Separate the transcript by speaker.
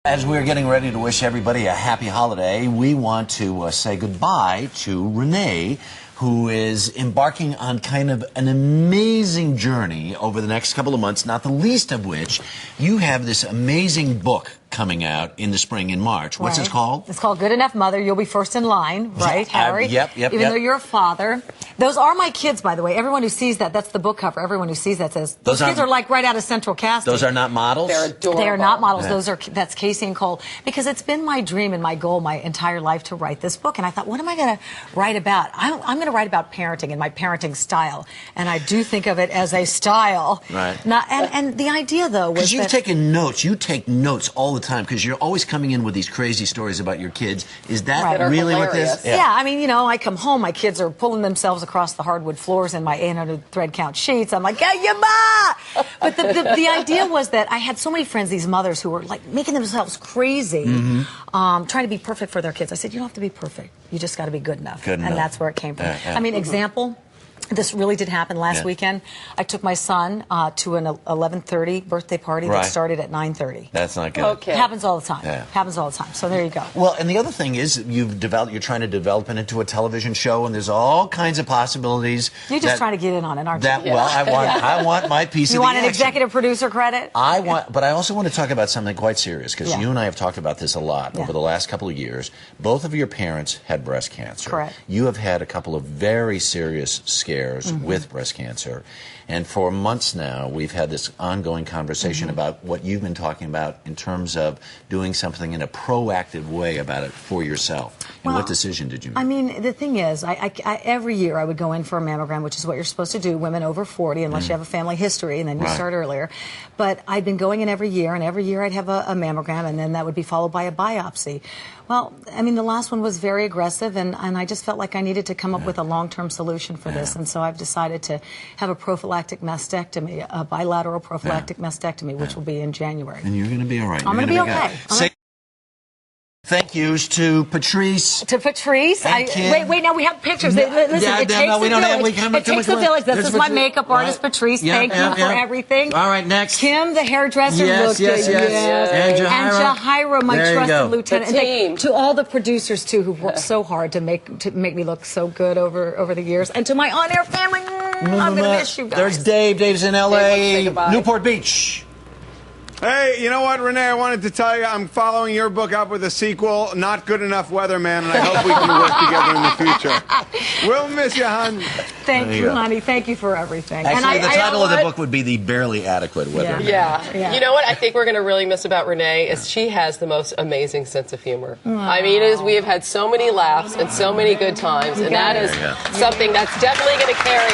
Speaker 1: As we're getting ready to wish everybody a happy holiday, we want to say goodbye to Rene, who is embarking on kind of an amazing journey over the next couple of months, not the least of which you have this amazing book coming out in the spring, in March. What's it called?
Speaker 2: It's called Good Enough Mother. You'll be first in line, right, Harry?
Speaker 1: Yep.
Speaker 2: Even though you're a father. Those are my kids, by the way. Everyone who sees that, that's the book cover. Everyone who sees that says, those kids are like right out of Central Casting.
Speaker 1: Those are not models?
Speaker 2: They're adorable. They are not models. That's Casey and Cole. Because it's been my dream and my goal my entire life to write this book. And I thought, what am I going to write about? I'm going to write about parenting and my parenting style. And I do think of it as a style.
Speaker 1: Right.
Speaker 2: And the idea, though, was
Speaker 1: because you've taken notes. You take notes all the time because you're always coming in with these crazy stories about your kids. Is that really what this?
Speaker 2: Yeah, I mean, you know, I come home, my kids are pulling themselves across the hardwood floors in my 800 thread count sheets. I'm like, yeah, ma! But the idea was that I had so many friends, these mothers, who were like making themselves crazy, trying to be perfect for their kids. I said, you don't have to be perfect. You just got to be good enough. And that's where it came from. I mean, example. This really did happen last weekend. I took my son to an 11:30 birthday party that started at 9:30.
Speaker 1: That's not good.
Speaker 2: Okay. It happens all the time. Happens all the time. So there you go.
Speaker 1: Well, and the other thing is you're trying to develop it into a television show, and there's all kinds of possibilities.
Speaker 2: You're just trying to get in on it, aren't you?
Speaker 1: Well, I want my piece of the action.
Speaker 2: You want an executive producer credit?
Speaker 1: But I also want to talk about something quite serious, because you and I have talked about this a lot over the last couple of years. Both of your parents had breast cancer.
Speaker 2: Correct.
Speaker 1: You have had a couple of very serious scares with breast cancer. And for months now, we've had this ongoing conversation about what you've been talking about in terms of doing something in a proactive way about it for yourself. And what decision did you make?
Speaker 2: I mean, the thing is, every year I would go in for a mammogram, which is what you're supposed to do, women over 40, unless you have a family history, and then you start earlier. But I'd been going in every year, and every year I'd have a mammogram, and then that would be followed by a biopsy. Well, I mean, the last one was very aggressive, and I just felt like I needed to come up with a long-term solution for this. And so I've decided to have a prophylactic mastectomy, a bilateral prophylactic mastectomy, which will be in January.
Speaker 1: And you're going to be all right.
Speaker 2: I'm going to be okay.
Speaker 1: Thank yous to Patrice.
Speaker 2: To Patrice. Wait, now we have pictures. Listen, it takes a village. This is my makeup artist, Patrice. Thank you for everything.
Speaker 1: All right, next.
Speaker 2: Kim, the hairdresser.
Speaker 1: Yes.
Speaker 2: And Jahira, my trusted lieutenant.
Speaker 3: And
Speaker 2: to all the producers, too, who've worked so hard to make me look so good over the years. And to my on-air family, I'm going to miss you guys.
Speaker 1: There's Dave. Dave's in L.A. Newport Beach.
Speaker 4: Hey, you know what, Rene? I wanted to tell you I'm following your book up with a sequel, Not Good Enough Weatherman, and I hope we can work together in the future. We'll miss you, hon.
Speaker 2: Thank you, honey. Thank you for everything.
Speaker 1: Actually, the title of the book would be The Barely Adequate Weatherman.
Speaker 3: Yeah. You know what I think we're going to really miss about Rene is she has the most amazing sense of humor. I mean, we have had so many laughs and so many good times, and that is something that's definitely going to carry